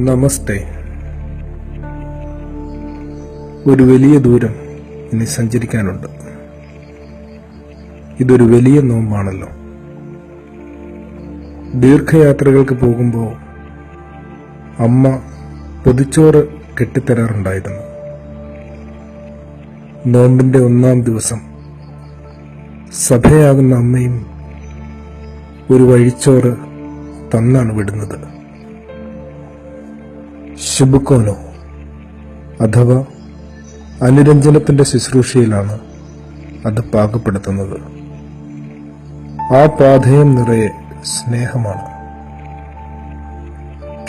നമസ്തേ. ഒരു വലിയ ദൂരം ഇനി സഞ്ചരിക്കാനുണ്ട്. ഇതൊരു വലിയ നോമ്പാണല്ലോ. ദീർഘയാത്രകൾക്ക് പോകുമ്പോൾ അമ്മ പൊതിച്ചോറ് കെട്ടിത്തരാറുണ്ടായിരുന്നു. നോമ്പിന്റെ 1-ാം ദിവസം സഭയാകുന്ന അമ്മയും ഒരു വഴിച്ചോറ് തന്നാണ് വിടുന്നത്. ശുഭുക്കോനോ അഥവാ അനുരഞ്ജനത്തിന്റെ ശുശ്രൂഷയിലാണ് അത് പാകപ്പെടുത്തുന്നത്. ആ പാഥേയം നിറയെ സ്നേഹമാണ്.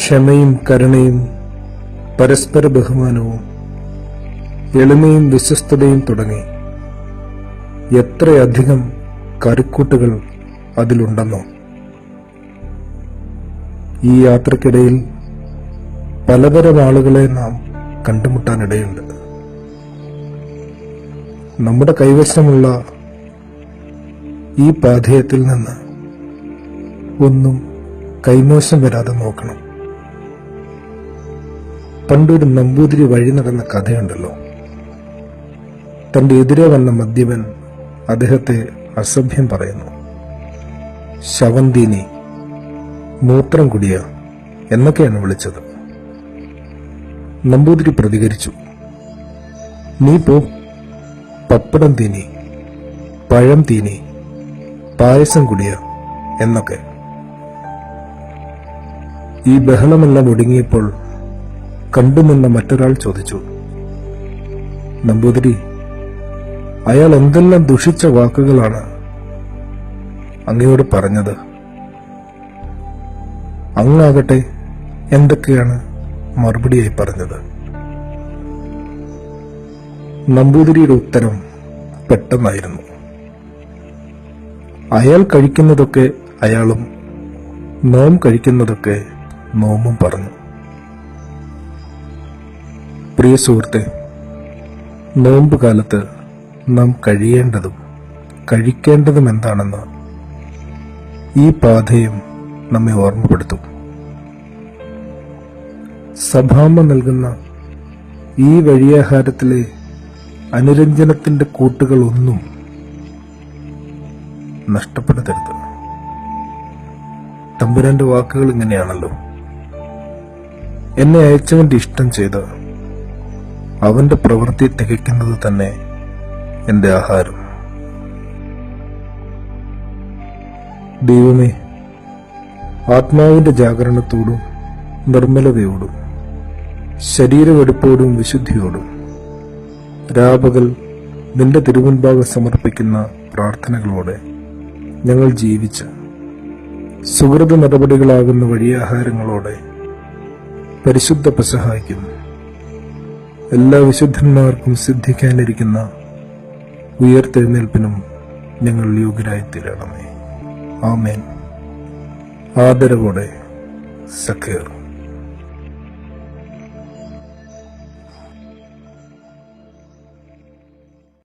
ക്ഷമയും കരുണയും പരസ്പര ബഹുമാനവും എളിമയും വിശ്വസ്തതയും തുടങ്ങി എത്രയധികം കരുക്കൂട്ടുകൾ അതിലുണ്ടെന്നോ. ഈ യാത്രക്കിടയിൽ പലതരം ആളുകളെ നാം കണ്ടുമുട്ടാനിടയുണ്ട്. നമ്മുടെ കൈവശമുള്ള ഈ പാഥേയത്തിൽ നിന്ന് ഒന്നും കൈമോശം വരാതെ നോക്കണം. പണ്ടൊരു നമ്പൂതിരി വഴി നടന്ന കഥയുണ്ടല്ലോ. തന്റെ എതിരെ വന്ന മദ്യപൻ അദ്ദേഹത്തെ അസഭ്യം പറയുന്നു. ശവന്തീനി, മൂത്രം കുടിയ എന്നൊക്കെയാണ് വിളിച്ചത്. നമ്പൂതിരി പ്രതികരിച്ചു, നീ പോ, പപ്പടം തീനി, പഴം തീനി, പായസം കുടിയ എന്നൊക്കെ. ഈ ബഹളമെല്ലാം ഒടുങ്ങിയപ്പോൾ കണ്ടുനിന്ന മറ്റൊരാൾ ചോദിച്ചു, നമ്പൂതിരി, അയാൾ എന്തെല്ലാം ദുഷിച്ച വാക്കുകളാണ് അങ്ങയോട് പറഞ്ഞത്? അങ്ങാകട്ടെ എന്തൊക്കെയാണ് മറുപടിയായി പറഞ്ഞത്? നമ്പൂതിരിയുടെ ഉത്തരം പെട്ടെന്നായിരുന്നു. അയാൾ കഴിക്കുന്നതൊക്കെ അയാളും നോം കഴിക്കുന്നതൊക്കെ നോമും പറഞ്ഞു. പ്രിയ സുഹൃത്തെ, നോമ്പ് കാലത്ത് നാം കഴിയേണ്ടതും കഴിക്കേണ്ടതും എന്താണെന്ന് ഈ പാഥേയം നമ്മെ ഓർമ്മപ്പെടുത്തും. സഭാമ്മ നൽകുന്ന ഈ വഴിയാഹാരത്തിലെ അനുരഞ്ജനത്തിന്റെ കൂട്ടുകളൊന്നും നഷ്ടപ്പെടുത്തരുത്. തമ്പുരാന്റെ വാക്കുകൾ ഇങ്ങനെയാണല്ലോ, എന്നെ അയച്ചവന്റെ ഇഷ്ടം ചെയ്ത് അവന്റെ പ്രവൃത്തി തികയ്ക്കുന്നത് തന്നെ എന്റെ ആഹാരം. ദൈവമേ, ആത്മാവിന്റെ ജാഗരണത്തോടും നിർമ്മലതയോടും ശരീരവെടുപ്പോടും വിശുദ്ധിയോടും രാപകൽ നിന്റെ തിരുമുൻപാകെ സമർപ്പിക്കുന്ന പ്രാർത്ഥനകളോടെ ഞങ്ങൾ ജീവിച്ച് സുഹൃത നടപടികളാകുന്ന വഴിയാഹാരങ്ങളോടെ പരിശുദ്ധ പെസഹായ്ക്കും എല്ലാ വിശുദ്ധന്മാർക്കും സിദ്ധിക്കാനിരിക്കുന്ന ഉയർത്തെഴുന്നേൽപ്പിനും ഞങ്ങൾ യോഗ്യരായി തീരണമേ. ആമേൻ. ആദരവോടെ സഖേർ.